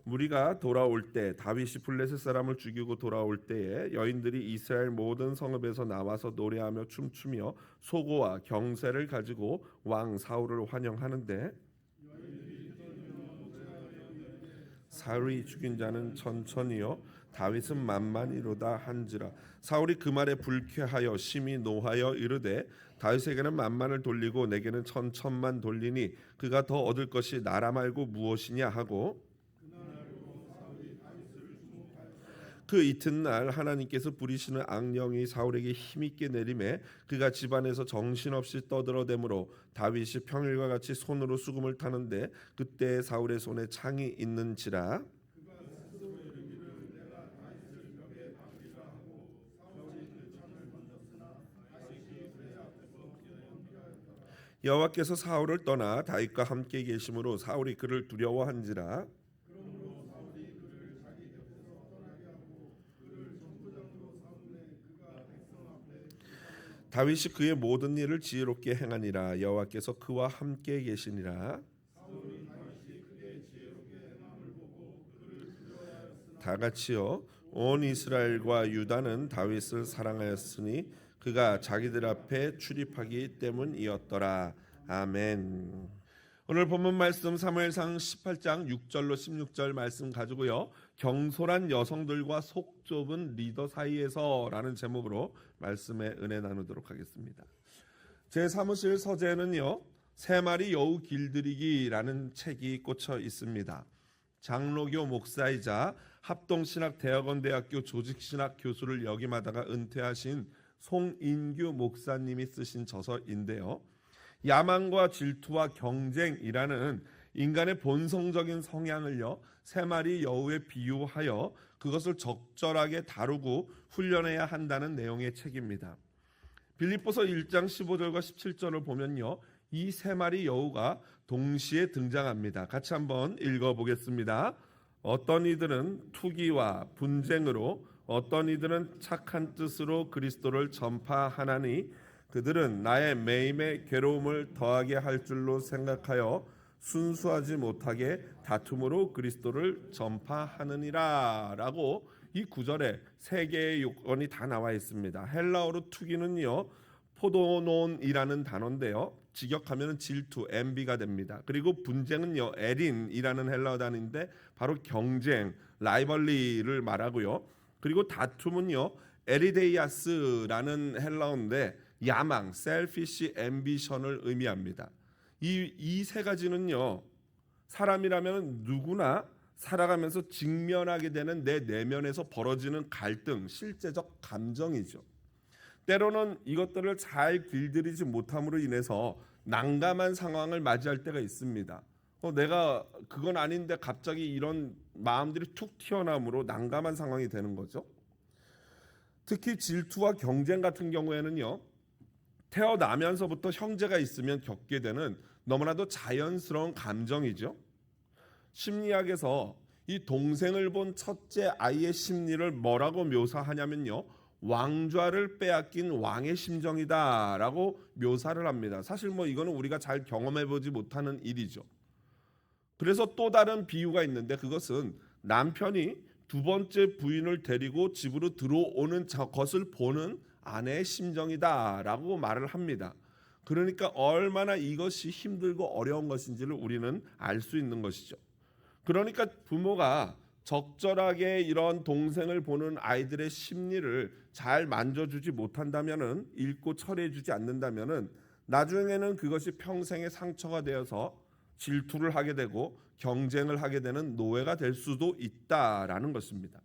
무리가 돌아올 때 다윗이 블레셋 사람을 죽이고 돌아올 때에 여인들이 이스라엘 모든 성읍에서 나와서 노래하며 춤추며 소고와 경세를 가지고 왕 사울을 환영하는데 사울이 죽인 자는 천천히요 다윗은 만만이로다 한지라. 사울이 그 말에 불쾌하여 심히 노하여 이르되 다윗에게는 만만을 돌리고 내게는 천천만 돌리니 그가 더 얻을 것이 나라 말고 무엇이냐 하고 그 이튿날 하나님께서 부리시는 악령이 사울에게 힘있게 내림에 그가 집안에서 정신없이 떠들어대므로 다윗이 평일과 같이 손으로 수금을 타는데 그때 사울의 손에 창이 있는지라. 여호와께서 사울을 떠나 다윗과 함께 계심으로 사울이 그를 두려워한지라. 다윗이 그의 모든 일을 지혜롭게 행하니라. 여호와께서 그와 함께 계시니라. 다 같이요 온 이스라엘과 유다는 다윗을 사랑하였으니 그가 자기들 앞에 출입하기 때문이었더라. 아멘. 오늘 본문 말씀 사무엘상 18장 6절로 16절 말씀 가지고요. 경솔한 여성들과 속 좁은 리더 사이에서라는 제목으로 말씀의 은혜 나누도록 하겠습니다. 제 사무실 서재에는요. 세 마리 여우 길들이기라는 책이 꽂혀 있습니다. 장로교 목사이자 합동신학대학원대학교 조직신학 교수를 역임하다가 은퇴하신 송인규 목사님이 쓰신 저서인데요. 야망과 질투와 경쟁이라는 인간의 본성적인 성향을요 세 마리 여우에 비유하여 그것을 적절하게 다루고 훈련해야 한다는 내용의 책입니다. 빌립보서 1장 15절과 17절을 보면요 이 세 마리 여우가 동시에 등장합니다. 같이 한번 읽어보겠습니다. 어떤 이들은 투기와 분쟁으로 어떤 이들은 착한 뜻으로 그리스도를 전파하나니 그들은 나의 매임의 괴로움을 더하게 할 줄로 생각하여 순수하지 못하게 다툼으로 그리스도를 전파하느니라 라고 이 구절에 세 개의 요건이 다 나와 있습니다. 헬라어로 투기는요 포도논이라는 단어인데요 직역하면 질투, envy가 됩니다. 그리고 분쟁은요 에린이라는 헬라어 단어인데 바로 경쟁, 라이벌리를 말하고요. 그리고 다툼은요 에리데이아스라는 헬라어인데 야망, selfish ambition을 의미합니다. 이 세 가지는요 사람이라면 누구나 살아가면서 직면하게 되는 내 내면에서 벌어지는 갈등, 실제적 감정이죠. 때로는 이것들을 잘 길들이지 못함으로 인해서 난감한 상황을 맞이할 때가 있습니다. 내가 그건 아닌데 갑자기 이런 마음들이 툭 튀어나오므로 난감한 상황이 되는 거죠. 특히 질투와 경쟁 같은 경우에는요 태어나면서부터 형제가 있으면 겪게 되는 너무나도 자연스러운 감정이죠. 심리학에서 이 동생을 본 첫째 아이의 심리를 뭐라고 묘사하냐면요 왕좌를 빼앗긴 왕의 심정이다라고 묘사를 합니다. 사실 이거는 우리가 잘 경험해보지 못하는 일이죠. 그래서 또 다른 비유가 있는데 그것은 남편이 두 번째 부인을 데리고 집으로 들어오는 것을 보는 아내의 심정이다라고 말을 합니다. 그러니까 얼마나 이것이 힘들고 어려운 것인지를 우리는 알 수 있는 것이죠. 그러니까 부모가 적절하게 이런 동생을 보는 아이들의 심리를 잘 만져주지 못한다면은 읽고 처리해주지 않는다면은 나중에는 그것이 평생의 상처가 되어서 질투를 하게 되고 경쟁을 하게 되는 노예가 될 수도 있다라는 것입니다.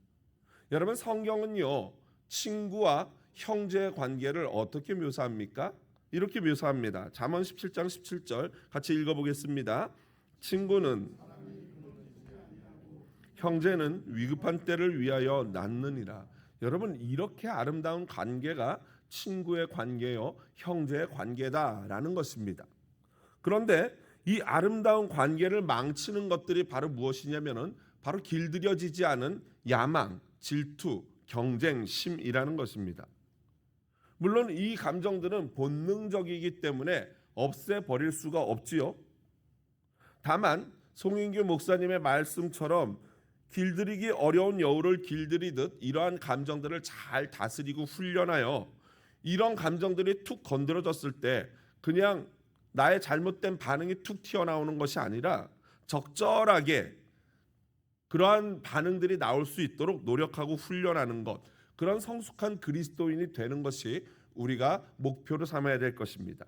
여러분 성경은요 친구와 형제의 관계를 어떻게 묘사합니까? 이렇게 묘사합니다. 잠언 17장 17절 같이 읽어보겠습니다. 친구는 형제는 위급한 때를 위하여 낳느니라. 여러분 이렇게 아름다운 관계가 친구의 관계요 형제의 관계다라는 것입니다. 그런데 이 아름다운 관계를 망치는 것들이 바로 무엇이냐면은 바로 길들여지지 않은 야망, 질투, 경쟁, 심이라는 것입니다. 물론 이 감정들은 본능적이기 때문에 없애버릴 수가 없지요. 다만 송인규 목사님의 말씀처럼 길들이기 어려운 여우를 길들이듯 이러한 감정들을 잘 다스리고 훈련하여 이런 감정들이 툭 건드려졌을 때 그냥 나의 잘못된 반응이 툭 튀어나오는 것이 아니라 적절하게 그러한 반응들이 나올 수 있도록 노력하고 훈련하는 것, 그런 성숙한 그리스도인이 되는 것이 우리가 목표로 삼아야 될 것입니다.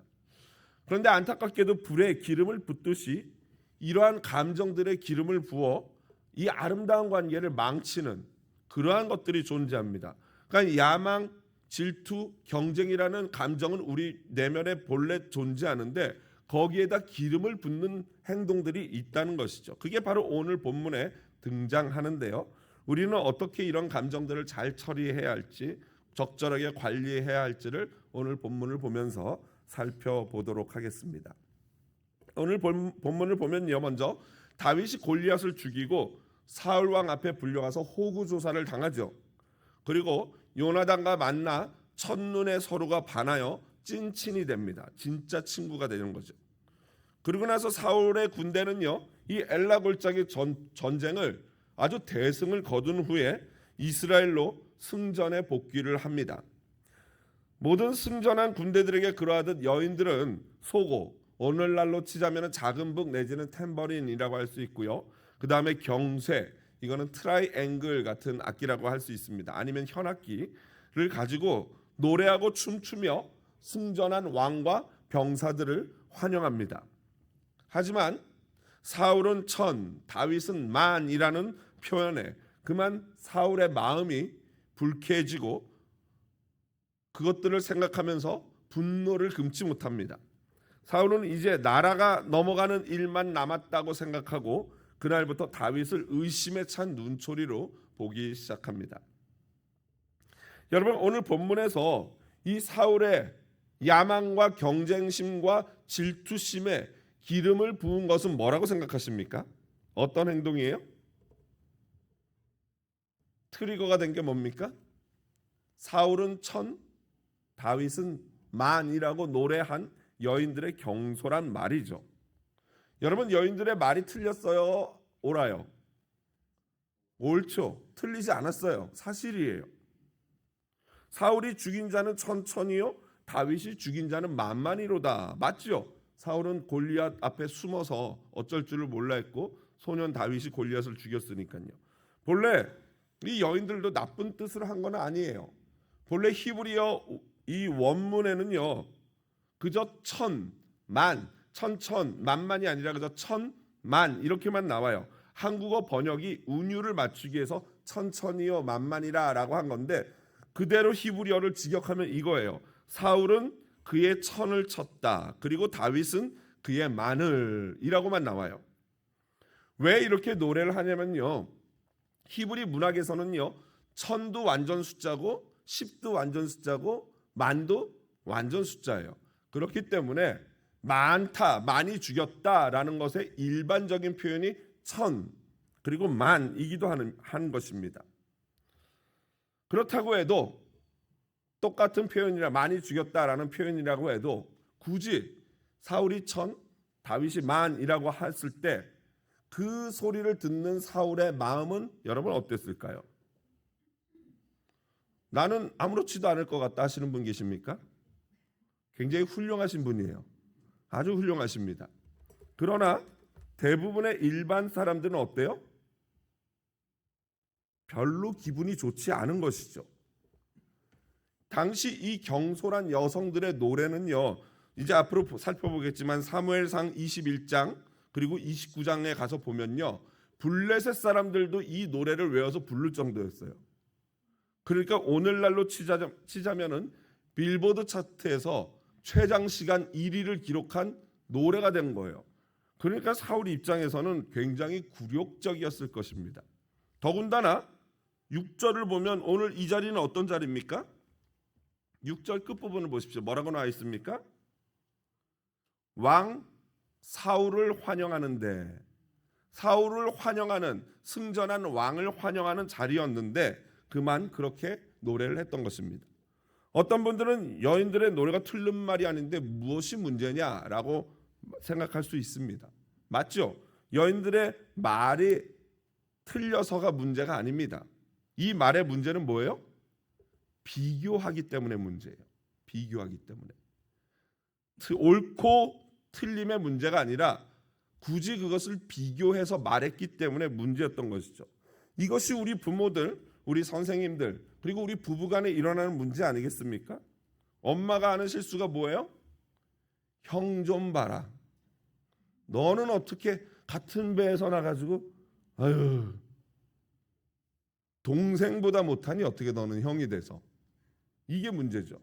그런데 안타깝게도 불에 기름을 붓듯이 이러한 감정들의 기름을 부어 이 아름다운 관계를 망치는 그러한 것들이 존재합니다. 그러니까 야망, 질투, 경쟁이라는 감정은 우리 내면에 본래 존재하는데 거기에다 기름을 붓는 행동들이 있다는 것이죠. 그게 바로 오늘 본문에 등장하는데요. 우리는 어떻게 이런 감정들을 잘 처리해야 할지, 적절하게 관리해야 할지를 오늘 본문을 보면서 살펴보도록 하겠습니다. 오늘 본문을 보면요, 먼저 다윗이 골리앗을 죽이고 사울 왕 앞에 불려가서 호구 조사를 당하죠. 그리고 요나단과 만나 첫눈에 서로가 반하여 찐친이 됩니다. 진짜 친구가 되는 거죠. 그리고 나서 사울의 군대는요, 이 엘라 골짜기 전쟁을 아주 대승을 거둔 후에 이스라엘로 승전에 복귀를 합니다. 모든 승전한 군대들에게 그러하듯 여인들은 소고, 오늘날로 치자면 작은 북 내지는 탬버린이라고 할 수 있고요. 그 다음에 경쇠, 이거는 트라이앵글 같은 악기라고 할 수 있습니다. 아니면 현악기를 가지고 노래하고 춤추며 승전한 왕과 병사들을 환영합니다. 하지만 사울은 천, 다윗은 만이라는 표현에 그만 사울의 마음이 불쾌해지고 그것들을 생각하면서 분노를 금치 못합니다. 사울은 이제 나라가 넘어가는 일만 남았다고 생각하고 그날부터 다윗을 의심에 찬 눈초리로 보기 시작합니다. 여러분, 오늘 본문에서 이 사울의 야망과 경쟁심과 질투심에 기름을 부은 것은 뭐라고 생각하십니까? 어떤 행동이에요? 트리거가 된 게 뭡니까? 사울은 천, 다윗은 만이라고 노래한 여인들의 경솔한 말이죠. 여러분, 여인들의 말이 틀렸어요? 옳아요? 옳죠. 틀리지 않았어요. 사실이에요. 사울이 죽인 자는 천천히요, 다윗이 죽인 자는 만만이로다. 맞죠? 사울은 골리앗 앞에 숨어서 어쩔 줄을 몰라 했고 소년 다윗이 골리앗을 죽였으니까요. 본래 이 여인들도 나쁜 뜻으로 한 건 아니에요. 본래 히브리어 이 원문에는요, 그저 천, 만, 만만이 아니라 그저 천, 만 이렇게만 나와요. 한국어 번역이 운율을 맞추기 위해서 천천히요, 만만이라 라고 한 건데 그대로 히브리어를 직역하면 이거예요. 사울은 그의 천을 쳤다. 그리고 다윗은 그의 만을이라고만 나와요. 왜 이렇게 노래를 하냐면요, 히브리 문학에서는요, 천도 완전 숫자고 십도 완전 숫자고 만도 완전 숫자예요. 그렇기 때문에 많다, 많이 죽였다라는 것의 일반적인 표현이 천 그리고 만이기도 한 것입니다. 그렇다고 해도 똑같은 표현이라 많이 죽였다라는 표현이라고 해도 굳이 사울이 천, 다윗이 만이라고 했을 때 그 소리를 듣는 사울의 마음은 여러분 어땠을까요? 나는 아무렇지도 않을 것 같다 하시는 분 계십니까? 굉장히 훌륭하신 분이에요. 아주 훌륭하십니다. 그러나 대부분의 일반 사람들은 어때요? 별로 기분이 좋지 않은 것이죠. 당시 이 경솔한 여성들의 노래는요, 이제 앞으로 살펴보겠지만 사무엘상 21장 그리고 29장에 가서 보면요, 블레셋 사람들도 이 노래를 외워서 부를 정도였어요. 그러니까 오늘날로 치자면은 빌보드 차트에서 최장 시간 1위를 기록한 노래가 된 거예요. 그러니까 사울 입장에서는 굉장히 굴욕적이었을 것입니다. 더군다나 6절을 보면 오늘 이 자리는 어떤 자리입니까? 6절 끝부분을 보십시오. 뭐라고 나와 있습니까? 왕 사울을 환영하는데, 사울을 환영하는, 승전한 왕을 환영하는 자리였는데 그만 그렇게 노래를 했던 것입니다. 어떤 분들은 여인들의 노래가 틀린 말이 아닌데 무엇이 문제냐라고 생각할 수 있습니다. 맞죠? 여인들의 말이 틀려서가 문제가 아닙니다. 이 말의 문제는 뭐예요? 비교하기 때문에 문제예요. 비교하기 때문에. 옳고 틀림의 문제가 아니라 굳이 그것을 비교해서 말했기 때문에 문제였던 것이죠. 이것이 우리 부모들, 우리 선생님들, 그리고 우리 부부간에 일어나는 문제 아니겠습니까? 엄마가 하는 실수가 뭐예요? 형 좀 봐라. 너는 어떻게 같은 배에서 나가지고 아유 동생보다 못하니 어떻게 너는 형이 돼서. 이게 문제죠.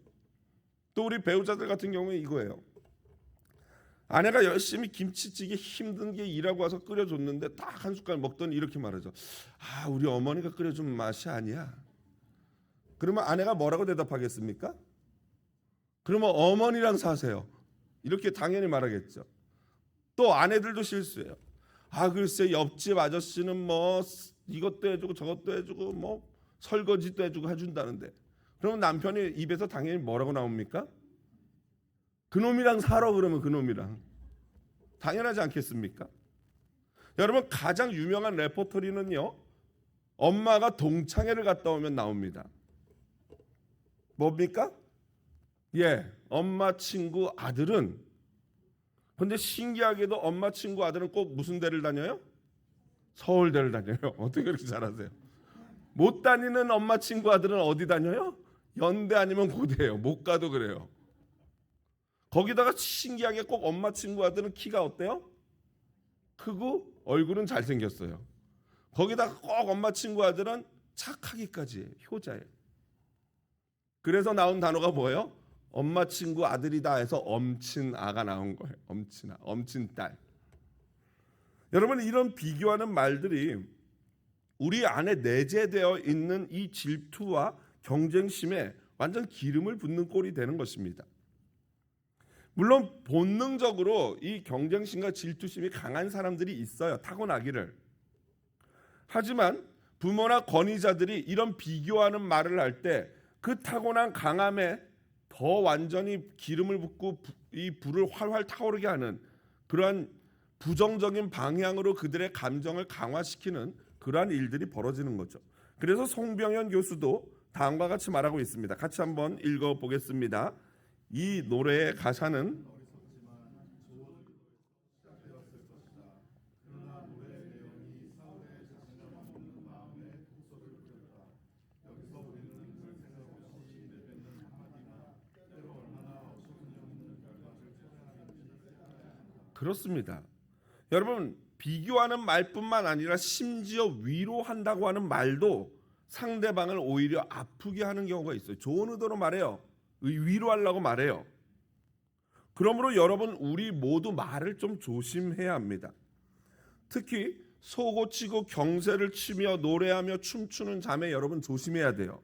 또 우리 배우자들 같은 경우에 이거예요. 아내가 열심히 김치찌개 힘든 게 일하고 와서 끓여줬는데 딱 한 숟갈 먹더니 이렇게 말하죠. 아, 우리 어머니가 끓여준 맛이 아니야. 그러면 아내가 뭐라고 대답하겠습니까? 그러면 어머니랑 사세요. 이렇게 당연히 말하겠죠. 또 아내들도 실수해요. 아, 글쎄 옆집 아저씨는 뭐 이것도 해주고 저것도 해주고 뭐 설거지도 해주고 해준다는데, 그러면 남편이 입에서 당연히 뭐라고 나옵니까? 그놈이랑 살아. 그러면 그놈이랑. 당연하지 않겠습니까? 여러분, 가장 유명한 레퍼토리는요, 엄마가 동창회를 갔다 오면 나옵니다. 뭡니까? 엄마 친구 아들은, 근데 신기하게도 엄마 친구 아들은 꼭 무슨 대를 다녀요? 서울대를 다녀요. 어떻게 그렇게 잘하세요? 못 다니는 엄마 친구 아들은 어디 다녀요? 연대 아니면 고대예요. 못 가도 그래요. 거기다가 신기하게 꼭 엄마 친구 아들은 키가 어때요? 크고 얼굴은 잘생겼어요. 거기다가 꼭 엄마 친구 아들은 착하기까지 해요. 효자예요. 그래서 나온 단어가 뭐예요? 엄마 친구 아들이다 해서 엄친아가 나온 거예요. 엄친아, 엄친딸. 여러분, 이런 비교하는 말들이 우리 안에 내재되어 있는 이 질투와 경쟁심에 완전 기름을 붓는 꼴이 되는 것입니다. 물론 본능적으로 이 경쟁심과 질투심이 강한 사람들이 있어요. 타고나기를. 하지만 부모나 권위자들이 이런 비교하는 말을 할 때 그 타고난 강함에 더 완전히 기름을 붓고 이 불을 활활 타오르게 하는 그러한 부정적인 방향으로 그들의 감정을 강화시키는 그러한 일들이 벌어지는 거죠. 그래서 송병현 교수도 다음과 같이 말하고 있습니다. 같이 한번 읽어보겠습니다. 이 노래의 가사는 그렇습니다. 여러분, 비교하는 말뿐만 아니라 심지어 위로한다고 하는 말도 상대방을 오히려 아프게 하는 경우가 있어요. 좋은 의도로 말해요. 위로하려고 말해요. 그러므로 여러분, 우리 모두 말을 좀 조심해야 합니다. 특히 속옷치고 경세를 치며 노래하며 춤추는 자매 여러분 조심해야 돼요.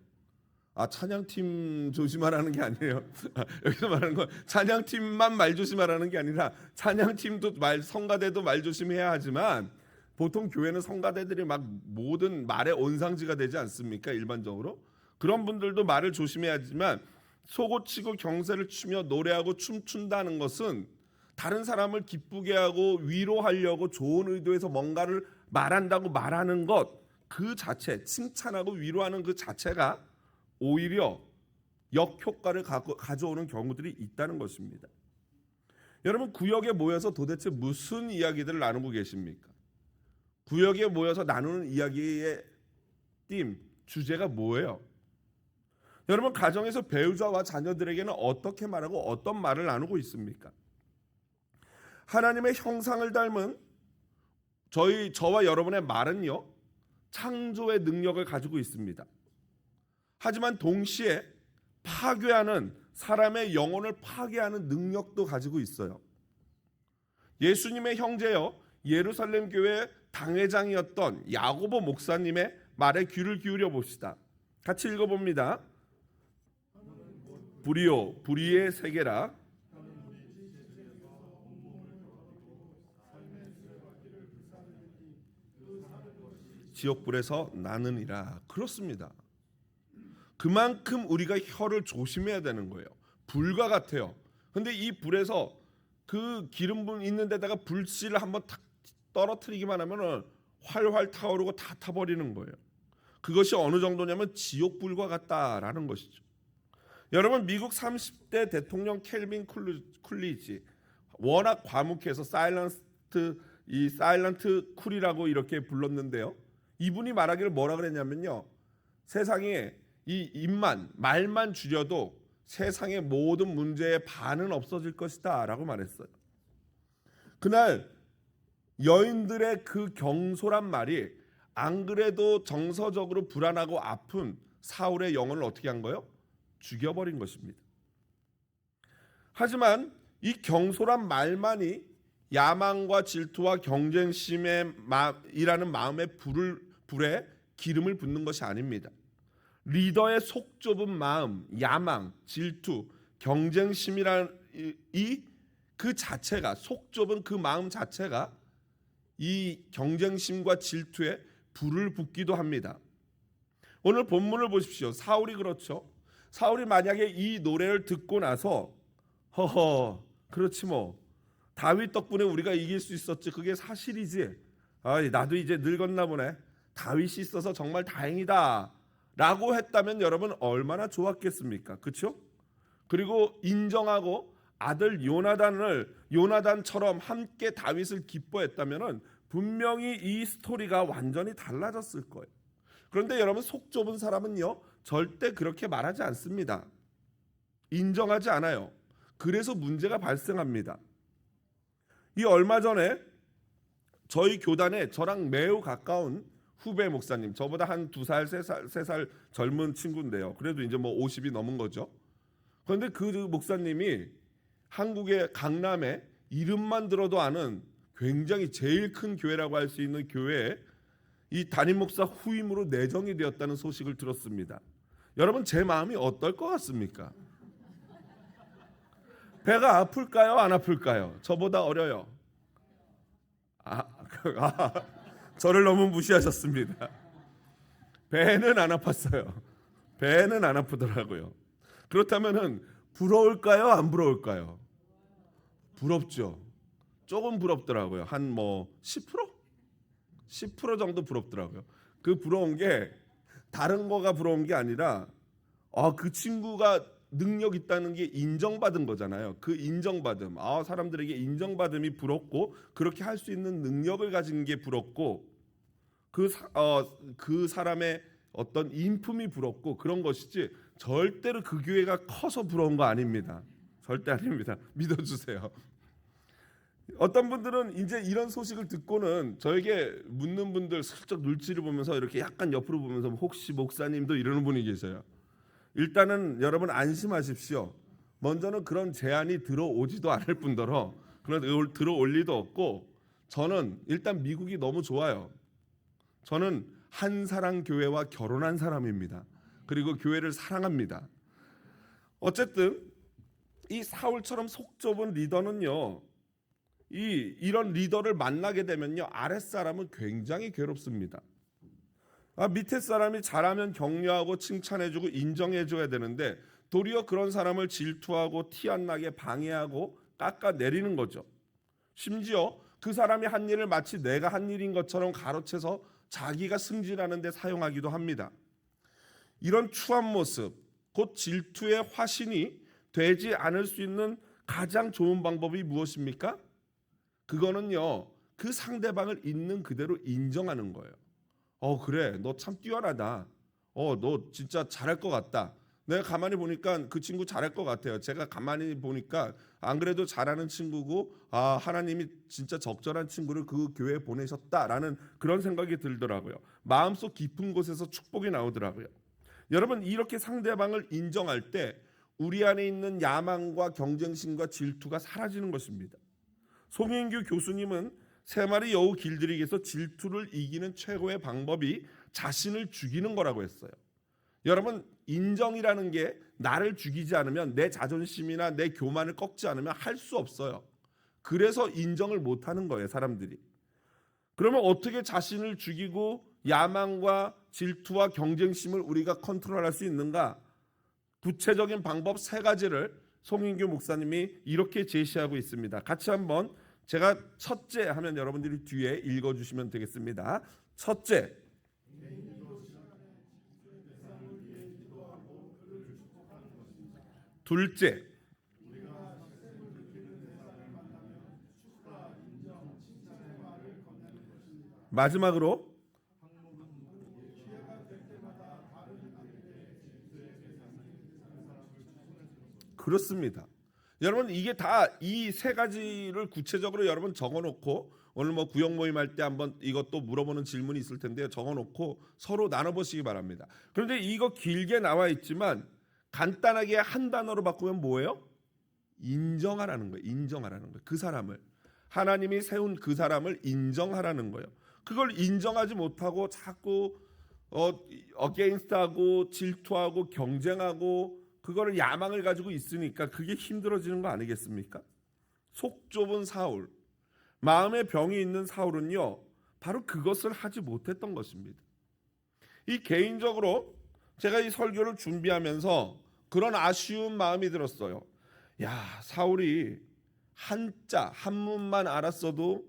찬양팀 조심하라는 게 아니에요. 여기서 말하는 건 찬양팀만 말 조심하라는 게 아니라 찬양팀도 성가대도 말 조심해야 하지만 보통 교회는 성가대들이 막 모든 말의 온상지가 되지 않습니까? 일반적으로. 그런 분들도 말을 조심해야 하지만 속옷치고 경세를 추며 노래하고 춤춘다는 것은 다른 사람을 기쁘게 하고 위로하려고 좋은 의도에서 뭔가를 말한다고 말하는 것, 그 자체, 칭찬하고 위로하는 그 자체가 오히려 역효과를 가져오는 경우들이 있다는 것입니다. 여러분, 구역에 모여서 도대체 무슨 이야기들을 나누고 계십니까? 구역에 모여서 나누는 이야기의 주제가 뭐예요? 여러분, 가정에서 배우자와 자녀들에게는 어떻게 말하고 어떤 말을 나누고 있습니까? 하나님의 형상을 닮은 저와 여러분의 말은요, 창조의 능력을 가지고 있습니다. 하지만 동시에 파괴하는, 사람의 영혼을 파괴하는 능력도 가지고 있어요. 예수님의 형제여 예루살렘 교회 당회장이었던 야고보 목사님의 말에 귀를 기울여 봅시다. 같이 읽어봅니다. 불이요 불의의 세계라 지옥불에서 나느니라. 그렇습니다. 그만큼 우리가 혀를 조심해야 되는 거예요. 불과 같아요. 근데 이 불에서 그 기름 있는 데다가 불씨를 한번 탁 떨어뜨리기만 하면은 활활 타오르고 다 타버리는 거예요. 그것이 어느 정도냐면 지옥불과 같다라는 것이죠. 여러분, 미국 30대 대통령 켈빈 쿨리지, 워낙 과묵해서 사일런트 쿨이라고 이렇게 불렀는데요. 이분이 말하기를 뭐라 그랬냐면요, 세상에 이 입만 말만 줄여도 세상의 모든 문제의 반은 없어질 것이다 라고 말했어요. 그날 여인들의 그 경솔한 말이 안 그래도 정서적으로 불안하고 아픈 사울의 영혼을 어떻게 한 거예요? 죽여버린 것입니다. 하지만 이 경솔한 말만이 야망과 질투와 경쟁심이라는 마음의 불에 기름을 붓는 것이 아닙니다. 리더의 속 좁은 마음, 야망, 질투, 경쟁심이라는 그 자체가, 속 좁은 그 마음 자체가 이 경쟁심과 질투에 불을 붓기도 합니다. 오늘 본문을 보십시오. 사울이 그렇죠. 사울이 만약에 이 노래를 듣고 나서 허허, 그렇지 뭐, 다윗 덕분에 우리가 이길 수 있었지, 그게 사실이지, 나도 이제 늙었나 보네, 다윗이 있어서 정말 다행이다 라고 했다면 여러분 얼마나 좋았겠습니까? 그렇죠? 그리고 인정하고 아들 요나단처럼 함께 다윗을 기뻐했다면 분명히 이 스토리가 완전히 달라졌을 거예요. 그런데 여러분, 속 좁은 사람은요 절대 그렇게 말하지 않습니다. 인정하지 않아요. 그래서 문제가 발생합니다. 이 얼마 전에 저희 교단에 저랑 매우 가까운 후배 목사님, 저보다 한 2살, 3살 젊은 친구인데요. 그래도 이제 뭐 50이 넘은 거죠. 그런데 그 목사님이 한국의 강남에 이름만 들어도 아는 굉장히 제일 큰 교회라고 할 수 있는 교회에 이 담임 목사 후임으로 내정이 되었다는 소식을 들었습니다. 여러분, 제 마음이 어떨 것 같습니까? 배가 아플까요? 안 아플까요? 저보다 어려요. 저를 너무 무시하셨습니다. 배는 안 아팠어요. 배는 안 아프더라고요. 그렇다면은 부러울까요? 안 부러울까요? 부럽죠. 조금 부럽더라고요. 한 뭐 10%? 10% 정도 부럽더라고요. 그 부러운 게 다른 거가 부러운 게 아니라 그 친구가 능력 있다는 게 인정받은 거잖아요. 그 인정받음, 사람들에게 인정받음이 부럽고 그렇게 할 수 있는 능력을 가진 게 부럽고 그 사람의 어떤 인품이 부럽고 그런 것이지 절대로 그 교회가 커서 부러운 거 아닙니다. 절대 아닙니다. 믿어주세요. 어떤 분들은 이제 이런 소식을 듣고는 저에게 묻는 분들 슬쩍 눈치를 보면서 이렇게 약간 옆으로 보면서 혹시 목사님도 이러는 분이 계세요. 일단은 여러분 안심하십시오. 먼저는 그런 제안이 들어오지도 않을 뿐더러 그런 들어올 리도 없고, 저는 일단 미국이 너무 좋아요. 저는 한사랑 교회와 결혼한 사람입니다. 그리고 교회를 사랑합니다. 어쨌든 이 사울처럼 속 좁은 리더는요, 이런 리더를 만나게 되면요 아랫사람은 굉장히 괴롭습니다. 밑에 사람이 잘하면 격려하고 칭찬해주고 인정해줘야 되는데 도리어 그런 사람을 질투하고 티 안 나게 방해하고 깎아내리는 거죠. 심지어 그 사람이 한 일을 마치 내가 한 일인 것처럼 가로채서 자기가 승진하는 데 사용하기도 합니다. 이런 추한 모습, 곧 질투의 화신이 되지 않을 수 있는 가장 좋은 방법이 무엇입니까? 그거는요, 그 상대방을 있는 그대로 인정하는 거예요. 그래, 너 참 뛰어나다. 너 진짜 잘할 것 같다. 내가 가만히 보니까 그 친구 잘할 것 같아요. 제가 가만히 보니까 안 그래도 잘하는 친구고 하나님이 진짜 적절한 친구를 그 교회에 보내셨다라는 그런 생각이 들더라고요. 마음속 깊은 곳에서 축복이 나오더라고요. 여러분, 이렇게 상대방을 인정할 때 우리 안에 있는 야망과 경쟁심과 질투가 사라지는 것입니다. 송인규 교수님은 세 마리 여우 길들이기에서 질투를 이기는 최고의 방법이 자신을 죽이는 거라고 했어요. 여러분, 인정이라는 게 나를 죽이지 않으면, 내 자존심이나 내 교만을 꺾지 않으면 할 수 없어요. 그래서 인정을 못하는 거예요, 사람들이. 그러면 어떻게 자신을 죽이고 야망과 질투와 경쟁심을 우리가 컨트롤할 수 있는가? 구체적인 방법 3가지를 송인규 목사님이 이렇게 제시하고 있습니다. 같이 한번 제가 첫째 하면 여러분들이 뒤에 읽어주시면 되겠습니다. 첫째, 둘째, 마지막으로 그렇습니다. 여러분 이게 다 이 세 가지를 구체적으로 여러분 적어놓고 오늘 뭐 구역 모임 할 때 한번 이것도 물어보는 질문이 있을 텐데요. 적어놓고 서로 나눠보시기 바랍니다. 그런데 이거 길게 나와 있지만 간단하게 한 단어로 바꾸면 뭐예요? 인정하라는 거예요. 인정하라는 거예요. 그 사람을 하나님이 세운 그 사람을 인정하라는 거예요. 그걸 인정하지 못하고 자꾸 어게인스트하고 질투하고 경쟁하고 그거를 야망을 가지고 있으니까 그게 힘들어지는 거 아니겠습니까? 속 좁은 사울, 마음의 병이 있는 사울은요 바로 그것을 하지 못했던 것입니다. 이 개인적으로 제가 이 설교를 준비하면서 그런 아쉬운 마음이 들었어요. 야, 사울이 한자 한문만 알았어도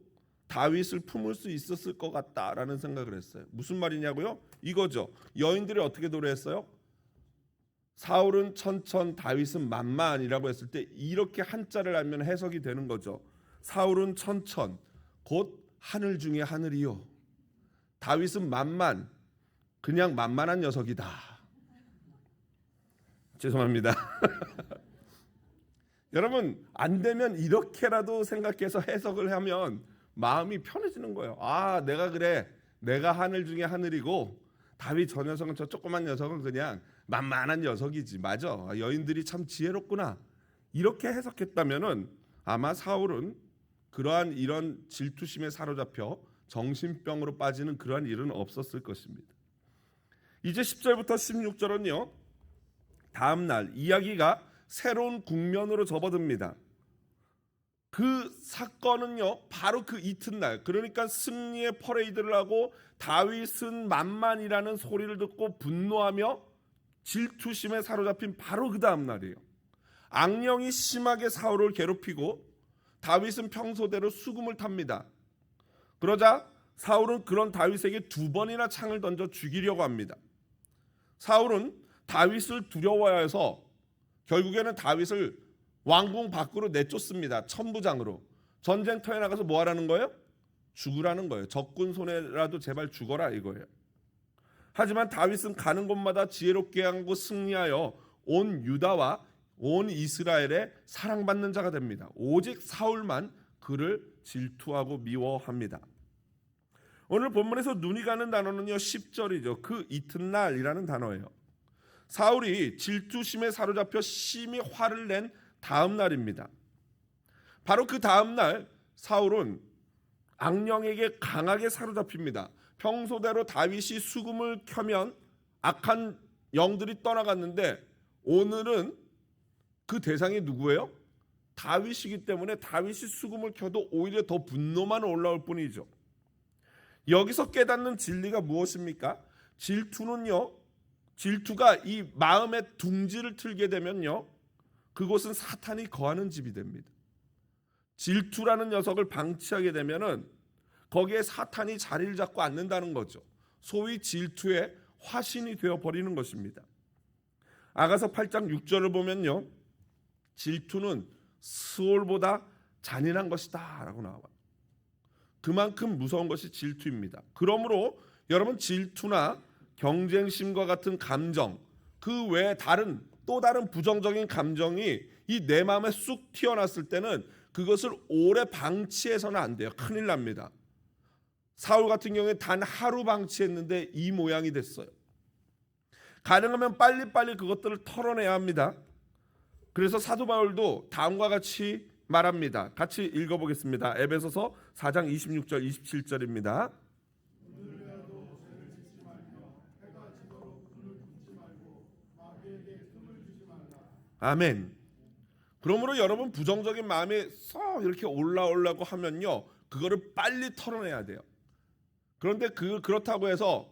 다윗을 품을 수 있었을 것 같다라는 생각을 했어요. 무슨 말이냐고요? 이거죠. 여인들이 어떻게 노래했어요? 사울은 천천 다윗은 만만이라고 했을 때 이렇게 한자를 알면 해석이 되는 거죠. 사울은 천천 곧 하늘 중에 하늘이요, 다윗은 만만 그냥 만만한 녀석이다. 죄송합니다. 여러분 안 되면 이렇게라도 생각해서 해석을 하면 마음이 편해지는 거예요. 아, 내가 그래, 내가 하늘 중에 하늘이고 다윗 저 녀석은 저 조그만 녀석은 그냥 만만한 녀석이지. 맞아, 여인들이 참 지혜롭구나. 이렇게 해석했다면은 아마 사울은 그러한 이런 질투심에 사로잡혀 정신병으로 빠지는 그러한 일은 없었을 것입니다. 이제 10절부터 16절은요 다음 날 이야기가 새로운 국면으로 접어듭니다. 그 사건은요 바로 그 이튿날, 그러니까 승리의 퍼레이드를 하고 다윗은 만만이라는 소리를 듣고 분노하며 질투심에 사로잡힌 바로 그 다음 날이에요. 악령이 심하게 사울을 괴롭히고 다윗은 평소대로 수금을 탑니다. 그러자 사울은 그런 다윗에게 2번이나 창을 던져 죽이려고 합니다. 사울은 다윗을 두려워해서 결국에는 다윗을 왕궁 밖으로 내쫓습니다. 천부장으로. 전쟁터에 나가서 뭐 하라는 거예요? 죽으라는 거예요. 적군 손에라도 제발 죽어라 이거예요. 하지만 다윗은 가는 곳마다 지혜롭게 하고 승리하여 온 유다와 온 이스라엘의 사랑받는 자가 됩니다. 오직 사울만 그를 질투하고 미워합니다. 오늘 본문에서 눈이 가는 단어는요 10절이죠. 그 이튿날이라는 단어예요. 사울이 질투심에 사로잡혀 심히 화를 낸 다음 날입니다. 바로 그 다음 날 사울은 악령에게 강하게 사로잡힙니다. 평소대로 다윗이 수금을 켜면 악한 영들이 떠나갔는데 오늘은 그 대상이 누구예요? 다윗이기 때문에 다윗이 수금을 켜도 오히려 더 분노만 올라올 뿐이죠. 여기서 깨닫는 진리가 무엇입니까? 질투가 이 마음의 둥지를 틀게 되면요 그곳은 사탄이 거하는 집이 됩니다. 질투라는 녀석을 방치하게 되면은 거기에 사탄이 자리를 잡고 앉는다는 거죠. 소위 질투의 화신이 되어버리는 것입니다. 아가서 8장 6절을 보면요 질투는 스올보다 잔인한 것이다 라고 나와요. 그만큼 무서운 것이 질투입니다. 그러므로 여러분 질투나 경쟁심과 같은 감정, 그 외에 또 다른 부정적인 감정이 이 내 마음에 쑥 튀어났을 때는 그것을 오래 방치해서는 안 돼요. 큰일 납니다. 사울 같은 경우에 단 하루 방치했는데 이 모양이 됐어요. 가능하면 빨리빨리 그것들을 털어내야 합니다. 그래서 사도 바울도 다음과 같이 말합니다. 같이 읽어보겠습니다. 에베소서 4장 26절 27절입니다. 아멘. 그러므로 여러분 부정적인 마음이 썩 이렇게 올라오려고 하면요 그거를 빨리 털어내야 돼요. 그런데 그렇다고 해서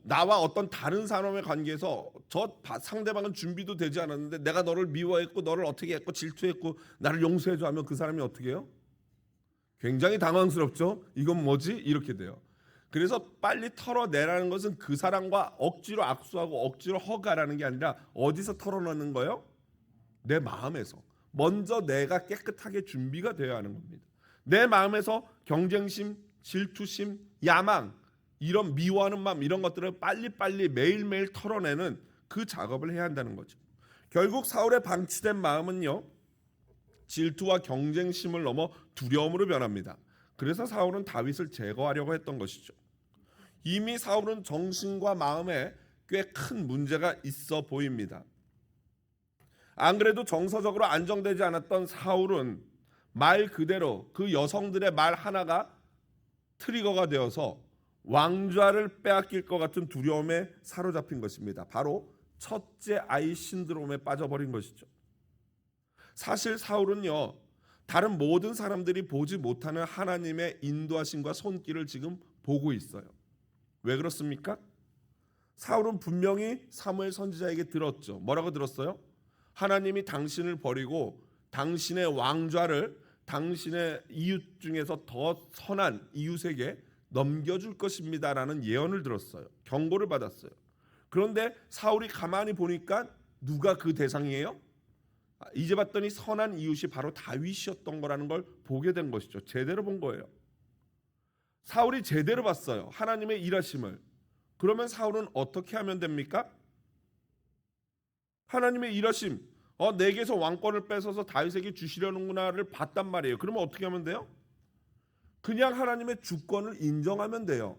나와 어떤 다른 사람의 관계에서 저 상대방은 준비도 되지 않았는데 내가 너를 미워했고 너를 어떻게 했고 질투했고 나를 용서해줘 하면 그 사람이 어떻게 해요? 굉장히 당황스럽죠. 이건 뭐지? 이렇게 돼요. 그래서 빨리 털어내라는 것은 그 사람과 억지로 악수하고 억지로 허가라는 게 아니라 어디서 털어내는 거예요? 내 마음에서. 먼저 내가 깨끗하게 준비가 되어야 하는 겁니다. 내 마음에서 경쟁심, 질투심, 야망, 이런 미워하는 마음, 이런 것들을 빨리빨리 매일매일 털어내는 그 작업을 해야 한다는 거죠. 결국 사울의 방치된 마음은요, 질투와 경쟁심을 넘어 두려움으로 변합니다. 그래서 사울은 다윗을 제거하려고 했던 것이죠. 이미 사울은 정신과 마음에 꽤 큰 문제가 있어 보입니다. 안 그래도 정서적으로 안정되지 않았던 사울은 말 그대로 그 여성들의 말 하나가 트리거가 되어서 왕좌를 빼앗길 것 같은 두려움에 사로잡힌 것입니다. 바로 첫째 아이 신드롬에 빠져버린 것이죠. 사실 사울은요, 다른 모든 사람들이 보지 못하는 하나님의 인도하심과 손길을 지금 보고 있어요. 왜 그렇습니까? 사울은 분명히 사무엘 선지자에게 들었죠. 뭐라고 들었어요? 하나님이 당신을 버리고 당신의 왕좌를 당신의 이웃 중에서 더 선한 이웃에게 넘겨줄 것입니다라는 예언을 들었어요. 경고를 받았어요. 그런데 사울이 가만히 보니까 누가 그 대상이에요? 이제 봤더니 선한 이웃이 바로 다윗이었던 거라는 걸 보게 된 것이죠. 제대로 본 거예요. 사울이 제대로 봤어요. 하나님의 일하심을. 그러면 사울은 어떻게 하면 됩니까? 하나님의 일하심, 내게서 왕권을 뺏어서 다윗에게 주시려는구나를 봤단 말이에요. 그러면 어떻게 하면 돼요? 그냥 하나님의 주권을 인정하면 돼요.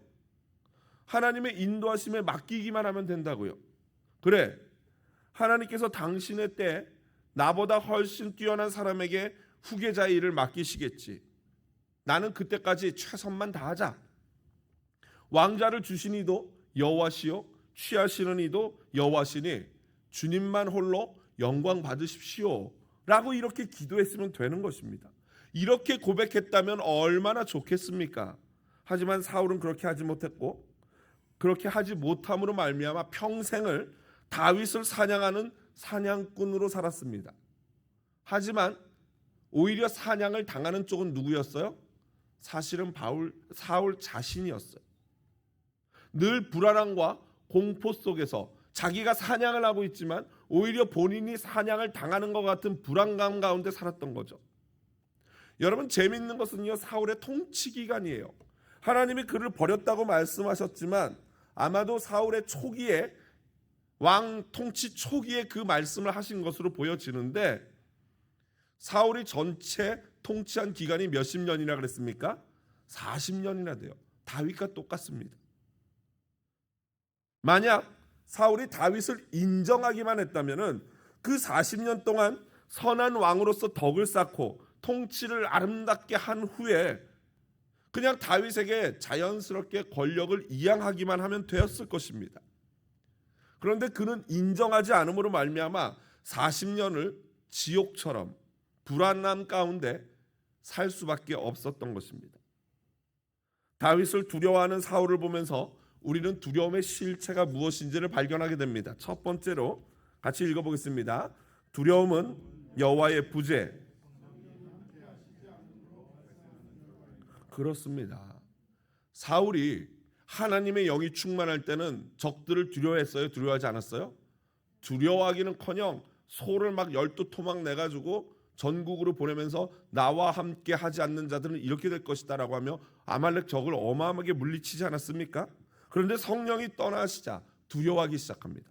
하나님의 인도하심에 맡기기만 하면 된다고요. 그래, 하나님께서 당신의 때 나보다 훨씬 뛰어난 사람에게 후계자의 일을 맡기시겠지. 나는 그때까지 최선만 다하자. 왕자를 주신 이도 여호와시요 취하시는 이도 여호와시니 주님만 홀로 영광 받으십시오 라고 이렇게 기도했으면 되는 것입니다. 이렇게 고백했다면 얼마나 좋겠습니까? 하지만 사울은 그렇게 하지 못했고, 그렇게 하지 못함으로 말미암아 평생을 다윗을 사냥하는 사냥꾼으로 살았습니다. 하지만 오히려 사냥을 당하는 쪽은 누구였어요? 사실은 사울 자신이었어요. 늘 불안함과 공포 속에서 자기가 사냥을 하고 있지만 오히려 본인이 사냥을 당하는 것 같은 불안감 가운데 살았던 거죠. 여러분, 재미있는 것은요, 사울의 통치 기간이에요. 하나님이 그를 버렸다고 말씀하셨지만 아마도 사울의 초기에, 왕 통치 초기에 그 말씀을 하신 것으로 보여지는데, 사울이 전체 통치한 기간이 몇십 년이나 그랬습니까? 40년이나 돼요. 다윗과 똑같습니다. 만약 사울이 다윗을 인정하기만 했다면 그 40년 동안 선한 왕으로서 덕을 쌓고 통치를 아름답게 한 후에 그냥 다윗에게 자연스럽게 권력을 이양하기만 하면 되었을 것입니다. 그런데 그는 인정하지 않음으로 말미암아 40년을 지옥처럼 불안함 가운데 살 수밖에 없었던 것입니다. 다윗을 두려워하는 사울을 보면서 우리는 두려움의 실체가 무엇인지를 발견하게 됩니다. 첫 번째로 같이 읽어보겠습니다. 두려움은 여호와의 부재. 그렇습니다. 사울이 하나님의 영이 충만할 때는 적들을 두려워했어요? 두려워하지 않았어요? 두려워하기는커녕 소를 막 12토막 내가지고 전국으로 보내면서 나와 함께 하지 않는 자들은 이렇게 될 것이다 라고 하며 아말렉 적을 어마어마하게 물리치지 않았습니까? 그런데 성령이 떠나시자 두려워하기 시작합니다.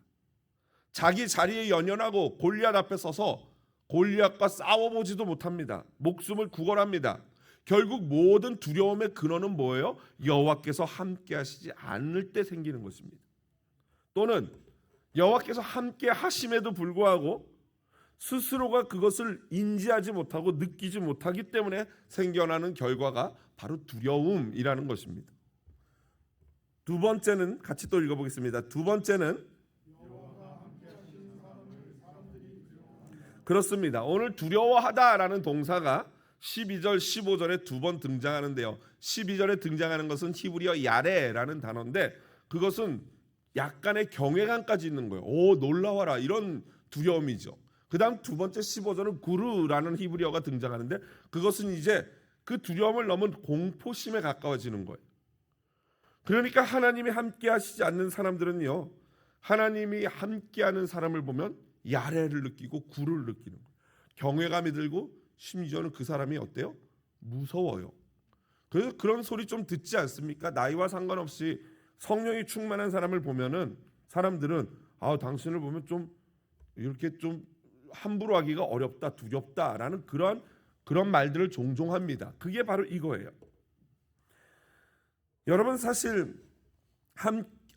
자기 자리에 연연하고 골리앗 앞에 서서 골리앗과 싸워보지도 못합니다. 목숨을 구걸합니다. 결국 모든 두려움의 근원은 뭐예요? 여호와께서 함께 하시지 않을 때 생기는 것입니다. 또는 여호와께서 함께 하심에도 불구하고 스스로가 그것을 인지하지 못하고 느끼지 못하기 때문에 생겨나는 결과가 바로 두려움이라는 것입니다. 두 번째는 같이 또 읽어보겠습니다. 두 번째는 그렇습니다. 오늘 두려워하다라는 동사가 12절, 15절에 두 번 등장하는데요. 12절에 등장하는 것은 히브리어 야레라는 단어인데 그것은 약간의 경외감까지 있는 거예요. 오, 놀라워라, 이런 두려움이죠. 그 다음 두 번째 15절은 구르라는 히브리어가 등장하는데 그것은 이제 그 두려움을 넘은 공포심에 가까워지는 거예요. 그러니까 하나님이 함께 하시지 않는 사람들은요, 하나님이 함께하는 사람을 보면 야래를 느끼고 구를 느끼는 거예요. 경외감이 들고 심지어는 그 사람이 어때요? 무서워요. 그래서 그런 소리 좀 듣지 않습니까? 나이와 상관없이 성령이 충만한 사람을 보면은 사람들은 당신을 보면 좀 이렇게 좀 함부로 하기가 어렵다, 두렵다라는 그런 말들을 종종 합니다. 그게 바로 이거예요. 여러분, 사실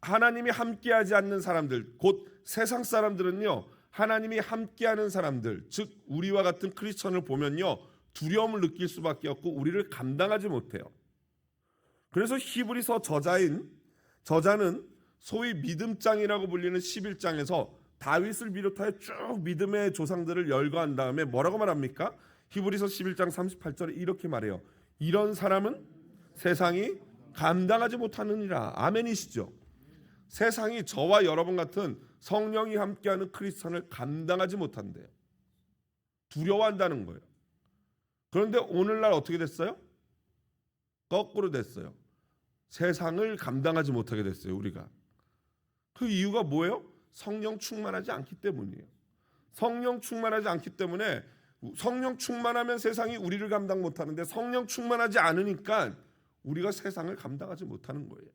하나님이 함께하지 않는 사람들, 곧 세상 사람들은요, 하나님이 함께하는 사람들, 즉 우리와 같은 크리스천을 보면요, 두려움을 느낄 수밖에 없고 우리를 감당하지 못해요. 그래서 히브리서 저자는 소위 믿음장이라고 불리는 11장에서 다윗을 비롯하여 쭉 믿음의 조상들을 열거한 다음에 뭐라고 말합니까? 히브리서 11장 38절에 이렇게 말해요. 이런 사람은 세상이 감당하지 못하느니라. 아멘이시죠? 세상이 저와 여러분 같은 성령이 함께하는 크리스천을 감당하지 못한대요. 두려워한다는 거예요. 그런데 오늘날 어떻게 됐어요? 거꾸로 됐어요. 세상을 감당하지 못하게 됐어요, 우리가. 그 이유가 뭐예요? 성령 충만하지 않기 때문이에요. 성령 충만하지 않기 때문에, 성령 충만하면 세상이 우리를 감당 못하는데 성령 충만하지 않으니까 우리가 세상을 감당하지 못하는 거예요.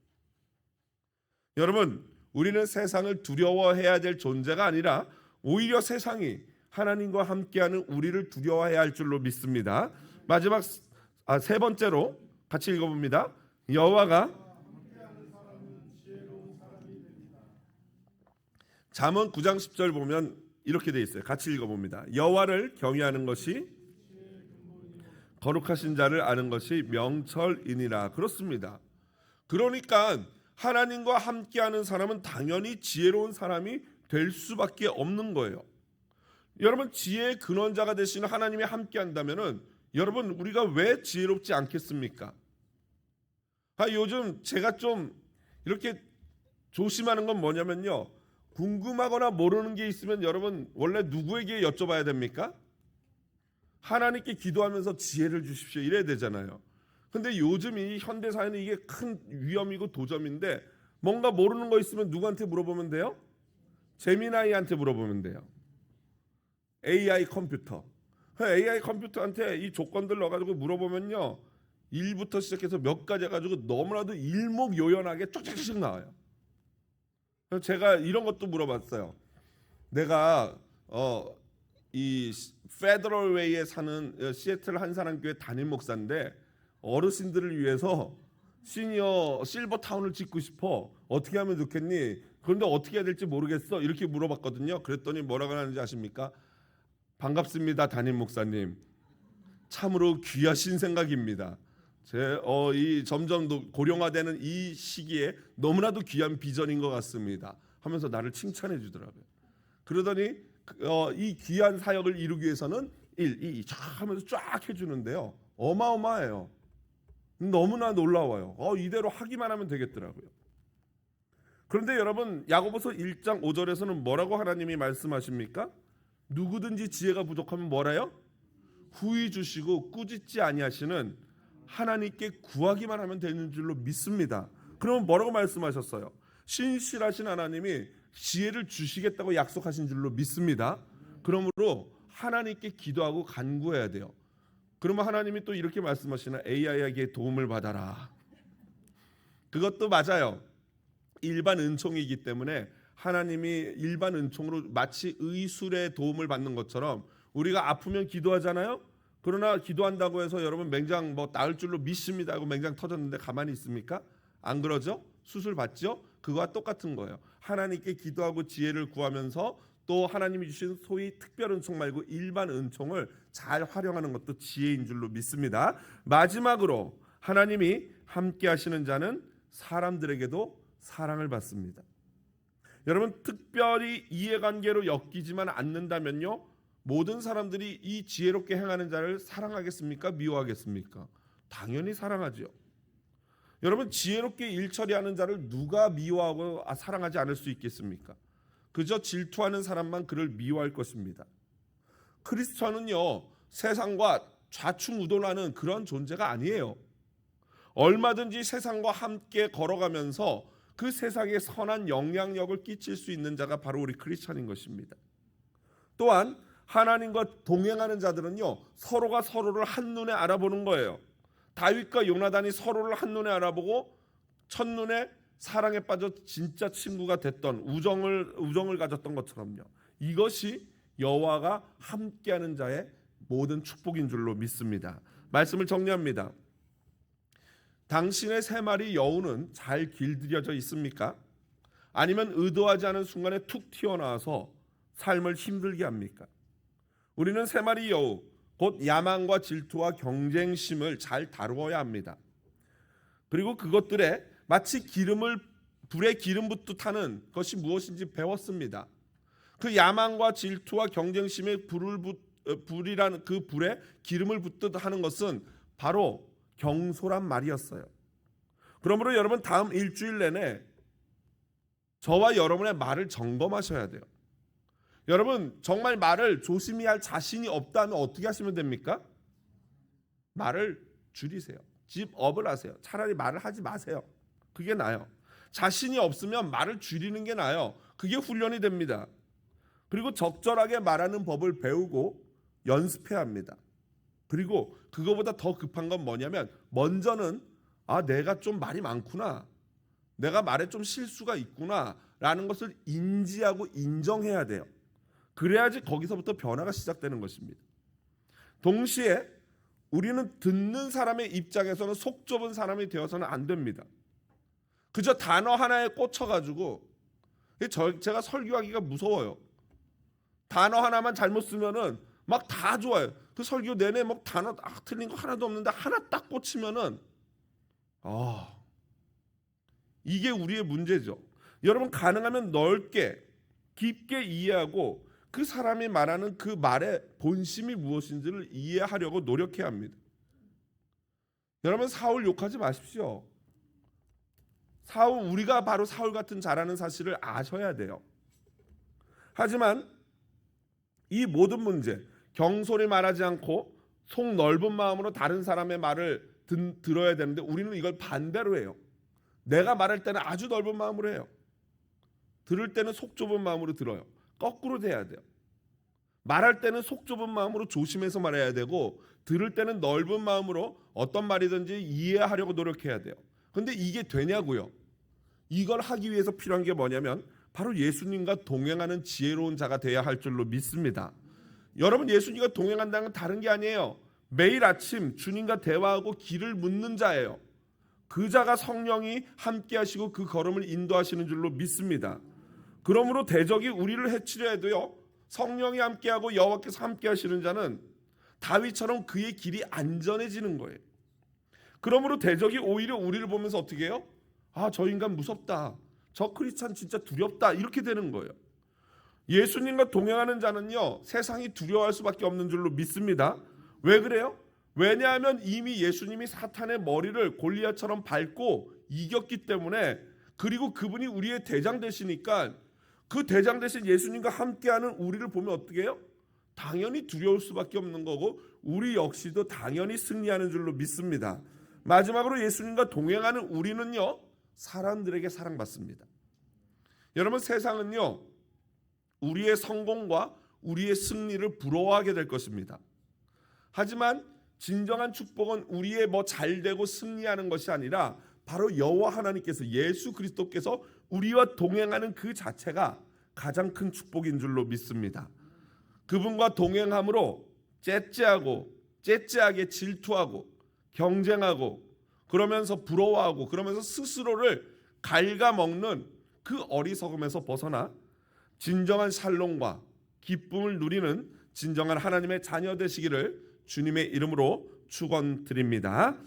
여러분, 우리는 세상을 두려워해야 될 존재가 아니라 오히려 세상이 하나님과 함께하는 우리를 두려워해야 할 줄로 믿습니다. 마지막 세 번째로 같이 읽어봅니다. 여호와가 잠언 9장 10절 보면 이렇게 돼 있어요. 같이 읽어봅니다. 여호와를 경외하는 것이 거룩하신 자를 아는 것이 명철이니라. 그렇습니다. 그러니까 하나님과 함께하는 사람은 당연히 지혜로운 사람이 될 수밖에 없는 거예요. 여러분, 지혜의 근원자가 되시는 하나님이 함께한다면은 여러분, 우리가 왜 지혜롭지 않겠습니까? 요즘 제가 좀 이렇게 조심하는 건 뭐냐면요, 궁금하거나 모르는 게 있으면 여러분 원래 누구에게 여쭤봐야 됩니까? 하나님께 기도하면서 지혜를 주십시오 이래야 되잖아요. 근데 요즘 이 현대사회는 이게 큰 위험이고 도점인데, 뭔가 모르는 거 있으면 누구한테 물어보면 돼요? 제미나이한테 물어보면 돼요. AI 컴퓨터. AI 컴퓨터한테 이 조건들 넣어가지고 물어보면요, 1부터 시작해서 몇 가지 해가지고 너무나도 일목요연하게 쪽쪽쪽 나와요. 그래서 제가 이런 것도 물어봤어요. 내가 이 페더럴 웨이에 사는 시애틀 한사람교회 담임 목사인데 어르신들을 위해서 시니어 실버타운을 짓고 싶어. 어떻게 하면 좋겠니? 그런데 어떻게 해야 될지 모르겠어. 이렇게 물어봤거든요. 그랬더니 뭐라고 하는지 아십니까? 반갑습니다, 담임 목사님. 참으로 귀하신 생각입니다. 이 점점 고령화되는 이 시기에 너무나도 귀한 비전인 것 같습니다 하면서 나를 칭찬해 주더라고요. 그러더니 이 귀한 사역을 이루기 위해서는 1, 2 쫙 하면서 쫙 해주는데요, 어마어마해요. 너무나 놀라워요. 이대로 하기만 하면 되겠더라고요. 그런데 여러분, 야고보서 1장 5절에서는 뭐라고 하나님이 말씀하십니까? 누구든지 지혜가 부족하면 뭐라요? 후히 주시고 꾸짖지 아니하시는 하나님께 구하기만 하면 되는 줄로 믿습니다. 그러면 뭐라고 말씀하셨어요? 신실하신 하나님이 지혜를 주시겠다고 약속하신 줄로 믿습니다. 그러므로 하나님께 기도하고 간구해야 돼요. 그러면 하나님이 또 이렇게 말씀하시나? AI에게 도움을 받아라. 그것도 맞아요. 일반 은총이기 때문에 하나님이 일반 은총으로 마치 의술의 도움을 받는 것처럼 우리가 아프면 기도하잖아요. 그러나 기도한다고 해서 여러분 맹장 나을 줄로 믿습니다 하고 맹장 터졌는데 가만히 있습니까? 안 그러죠? 수술 받죠? 그거와 똑같은 거예요. 하나님께 기도하고 지혜를 구하면서 또 하나님이 주신 소위 특별 은총 말고 일반 은총을 잘 활용하는 것도 지혜인 줄로 믿습니다. 마지막으로 하나님이 함께 하시는 자는 사람들에게도 사랑을 받습니다. 여러분, 특별히 이해관계로 엮이지만 않는다면요, 모든 사람들이 이 지혜롭게 행하는 자를 사랑하겠습니까? 미워하겠습니까? 당연히 사랑하죠. 여러분, 지혜롭게 일 처리하는 자를 누가 미워하고 사랑하지 않을 수 있겠습니까? 그저 질투하는 사람만 그를 미워할 것입니다. 크리스천은요, 세상과 좌충우돌하는 그런 존재가 아니에요. 얼마든지 세상과 함께 걸어가면서 그 세상에 선한 영향력을 끼칠 수 있는 자가 바로 우리 크리스천인 것입니다. 또한 하나님과 동행하는 자들은요, 서로가 서로를 한눈에 알아보는 거예요. 다윗과 요나단이 서로를 한눈에 알아보고 첫눈에 사랑에 빠져 진짜 친구가 됐던 우정을 가졌던 것처럼요. 이것이 여호와가 함께하는 자의 모든 축복인 줄로 믿습니다. 말씀을 정리합니다. 당신의 세 마리 여우는 잘 길들여져 있습니까? 아니면 의도하지 않은 순간에 툭 튀어나와서 삶을 힘들게 합니까? 우리는 세 마리 여우, 곧 야망과 질투와 경쟁심을 잘 다루어야 합니다. 그리고 그것들에 마치 불에 기름 붓듯 하는 것이 무엇인지 배웠습니다. 그 야망과 질투와 경쟁심의 불이라는 그 불에 기름을 붓듯 하는 것은 바로 경솔한 말이었어요. 그러므로 여러분 다음 일주일 내내 저와 여러분의 말을 점검하셔야 돼요. 여러분 정말 말을 조심히 할 자신이 없다면 어떻게 하시면 됩니까? 말을 줄이세요. 집업을 하세요. 차라리 말을 하지 마세요. 그게 나아요. 자신이 없으면 말을 줄이는 게 나아요. 그게 훈련이 됩니다. 그리고 적절하게 말하는 법을 배우고 연습해야 합니다. 그리고 그거보다 더 급한 건 뭐냐면 먼저는 내가 좀 말이 많구나. 내가 말에 좀 실수가 있구나 라는 것을 인지하고 인정해야 돼요. 그래야지 거기서부터 변화가 시작되는 것입니다. 동시에 우리는 듣는 사람의 입장에서는 속 좁은 사람이 되어서는 안 됩니다. 그저 단어 하나에 꽂혀가지고 제가 설교하기가 무서워요. 단어 하나만 잘못 쓰면은 막 다 좋아요. 그 설교 내내 막 단어 틀린 거 하나도 없는데 하나 딱 꽂히면은 이게 우리의 문제죠. 여러분 가능하면 넓게 깊게 이해하고 그 사람이 말하는 그 말의 본심이 무엇인지를 이해하려고 노력해야 합니다. 여러분 사울 욕하지 마십시오. 우리가 바로 사울 같은 자라는 사실을 아셔야 돼요. 하지만 이 모든 문제, 경솔히 말하지 않고 속 넓은 마음으로 다른 사람의 말을 들어야 되는데 우리는 이걸 반대로 해요. 내가 말할 때는 아주 넓은 마음으로 해요. 들을 때는 속 좁은 마음으로 들어요. 거꾸로 돼야 돼요. 말할 때는 속 좁은 마음으로 조심해서 말해야 되고 들을 때는 넓은 마음으로 어떤 말이든지 이해하려고 노력해야 돼요. 근데 이게 되냐고요? 이걸 하기 위해서 필요한 게 뭐냐면 바로 예수님과 동행하는 지혜로운 자가 돼야 할 줄로 믿습니다. 여러분 예수님과 동행한다는 건 다른 게 아니에요. 매일 아침 주님과 대화하고 길을 묻는 자예요. 그 자가 성령이 함께 하시고 그 걸음을 인도하시는 줄로 믿습니다. 그러므로 대적이 우리를 해치려 해도요. 성령이 함께하고 여호와께서 함께 하시는 자는 다윗처럼 그의 길이 안전해지는 거예요. 그러므로 대적이 오히려 우리를 보면서 어떻게 해요? 저 인간 무섭다. 저 크리스찬 진짜 두렵다. 이렇게 되는 거예요. 예수님과 동행하는 자는요. 세상이 두려워할 수밖에 없는 줄로 믿습니다. 왜 그래요? 왜냐하면 이미 예수님이 사탄의 머리를 골리앗처럼 밟고 이겼기 때문에 그리고 그분이 우리의 대장 되시니까 그 대장 되신 예수님과 함께하는 우리를 보면 어떻게 해요? 당연히 두려울 수밖에 없는 거고 우리 역시도 당연히 승리하는 줄로 믿습니다. 마지막으로 예수님과 동행하는 우리는요. 사람들에게 사랑받습니다. 여러분 세상은요. 우리의 성공과 우리의 승리를 부러워하게 될 것입니다. 하지만 진정한 축복은 우리의 잘되고 승리하는 것이 아니라 바로 여호와 하나님께서 예수 그리스도께서 우리와 동행하는 그 자체가 가장 큰 축복인 줄로 믿습니다. 그분과 동행함으로 째째하게 질투하고 경쟁하고 그러면서 부러워하고 그러면서 스스로를 갉아먹는 그 어리석음에서 벗어나 진정한 샬롬과 기쁨을 누리는 진정한 하나님의 자녀 되시기를 주님의 이름으로 축원드립니다.